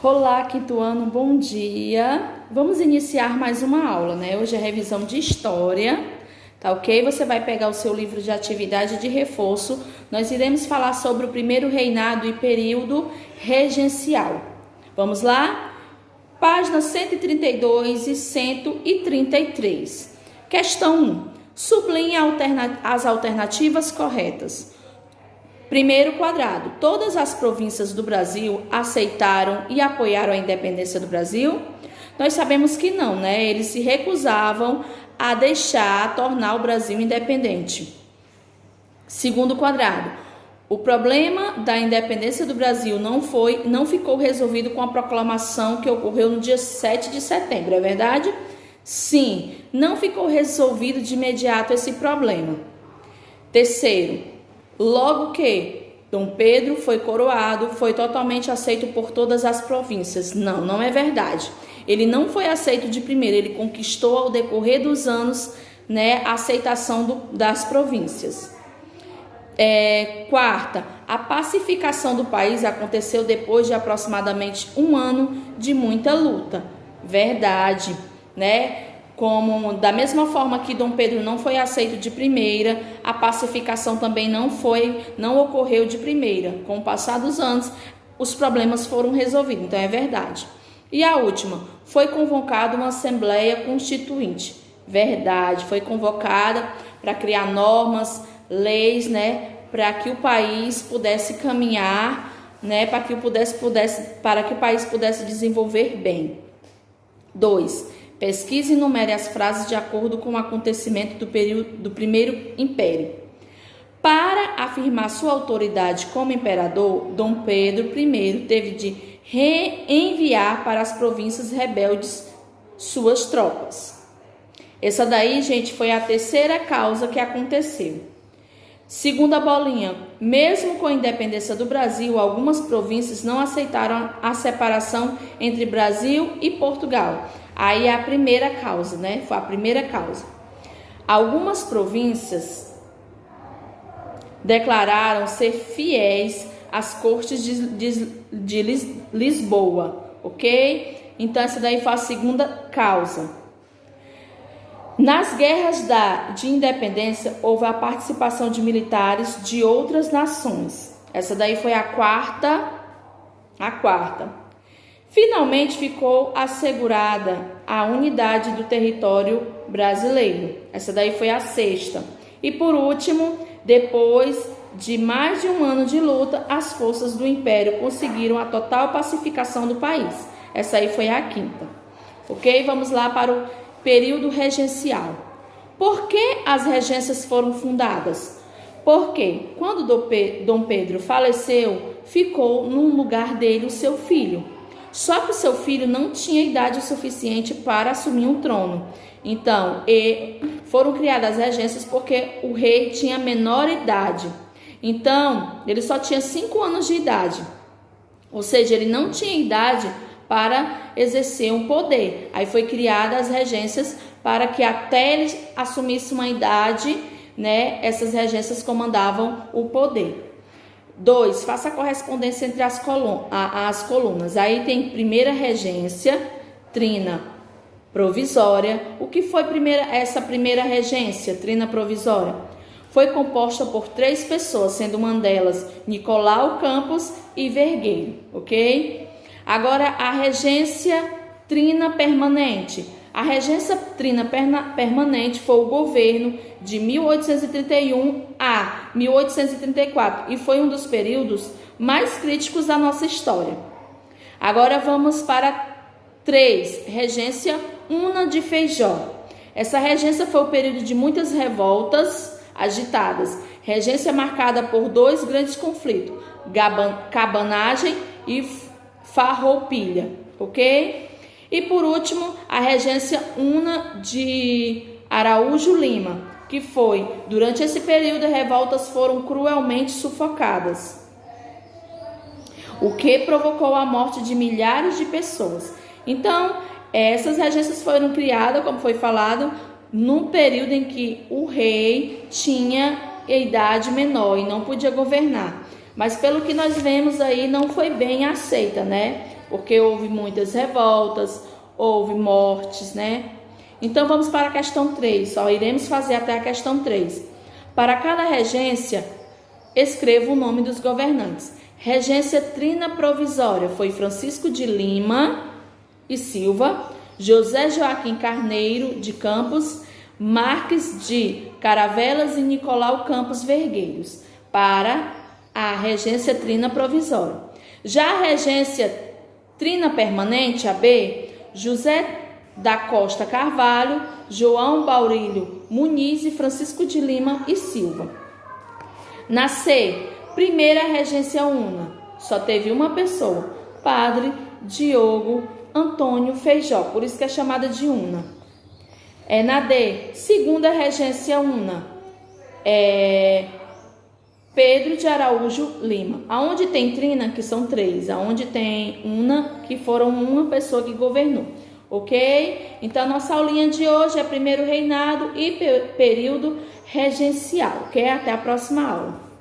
Olá, quinto ano, bom dia. Vamos iniciar mais uma aula, né? Hoje é revisão de história, tá ok? Você vai pegar o seu livro de atividade de reforço. Nós iremos falar sobre o primeiro reinado e período regencial. Vamos lá? Páginas 132 e 133. Questão 1. Sublinhe as alternativas corretas. Primeiro quadrado, todas as províncias do Brasil aceitaram e apoiaram a independência do Brasil? Nós sabemos que não, né? Eles se recusavam a tornar o Brasil independente. Segundo quadrado, o problema da independência do Brasil não ficou resolvido com a proclamação que ocorreu no dia 7 de setembro, é verdade? Sim, não ficou resolvido de imediato esse problema. Terceiro, logo que Dom Pedro foi coroado, foi totalmente aceito por todas as províncias. Não, não é verdade. Ele não foi aceito de primeira, ele conquistou ao decorrer dos anos, né, a aceitação das províncias. Quarta, a pacificação do país aconteceu depois de aproximadamente um ano de muita luta. Verdade, né? Como da mesma forma que Dom Pedro não foi aceito de primeira, a pacificação também não ocorreu de primeira. Com o passar dos anos, os problemas foram resolvidos, então é verdade. E a última, foi convocada uma Assembleia Constituinte. Verdade, foi convocada para criar normas, leis, né, para que o país pudesse caminhar, né, para que o país pudesse desenvolver bem. 2. Pesquise e numere as frases de acordo com o acontecimento do período do Primeiro Império. Para afirmar sua autoridade como imperador, Dom Pedro I teve de reenviar para as províncias rebeldes suas tropas. Essa daí, gente, foi a terceira causa que aconteceu. Segunda bolinha, mesmo com a independência do Brasil, algumas províncias não aceitaram a separação entre Brasil e Portugal. Aí é a primeira causa, né? Foi a primeira causa. Algumas províncias declararam ser fiéis às cortes de Lisboa, ok? Então essa daí foi a segunda causa. Nas guerras de independência, houve a participação de militares de outras nações. Essa daí foi a quarta. Finalmente ficou assegurada a unidade do território brasileiro. Essa daí foi a sexta. E por último, depois de mais de um ano de luta, as forças do Império conseguiram a total pacificação do país. Essa aí foi a quinta. Ok? Vamos lá para o período regencial. Por que as regências foram fundadas? Porque quando Dom Pedro faleceu, ficou no lugar dele o seu filho. Só que o seu filho não tinha idade suficiente para assumir um trono. Então, foram criadas as regências porque o rei tinha menor idade. Então, ele só tinha 5 anos de idade. Ou seja, ele não tinha idade para exercer um poder. Aí foi criadas as regências para que até ele assumisse uma idade, né, essas regências comandavam o poder. 2. Faça a correspondência entre as colunas. Aí tem primeira regência, trina provisória. O que foi essa primeira regência, trina provisória? Foi composta por 3 pessoas, sendo uma delas Nicolau Campos e Vergueiro, ok? Agora a regência trina permanente. A regência trina permanente foi o governo de 1831 a 1834 e foi um dos períodos mais críticos da nossa história. Agora vamos para 3, regência Una de Feijó. Essa regência foi o período de muitas revoltas agitadas. Regência marcada por 2 grandes conflitos, cabanagem e farroupilha, ok? E por último, a regência Una de Araújo Lima, que foi, durante esse período, revoltas foram cruelmente sufocadas, o que provocou a morte de milhares de pessoas. Então, essas regências foram criadas, como foi falado, num período em que o rei tinha idade menor e não podia governar. Mas pelo que nós vemos aí, não foi bem aceita, né? porque houve muitas revoltas, houve mortes, né? Então vamos para a questão 3, só iremos fazer até a questão 3. Para cada regência, escreva o nome dos governantes. Regência trina provisória foi Francisco de Lima e Silva, José Joaquim Carneiro de Campos, Marques de Caravelas e Nicolau Campos Vergueiros, para a regência trina provisória. Já a regência trina permanente, AB, José da Costa Carvalho, João Baurilho Muniz e Francisco de Lima e Silva. Na C, primeira regência una, só teve uma pessoa, Padre Diogo Antônio Feijó, por isso que é chamada de una. Na D, segunda regência una, Pedro de Araújo Lima. Aonde tem trina, que são 3, aonde tem una, que foram uma pessoa que governou. Ok? Então, nossa aulinha de hoje é primeiro reinado e período regencial. Ok? Até a próxima aula.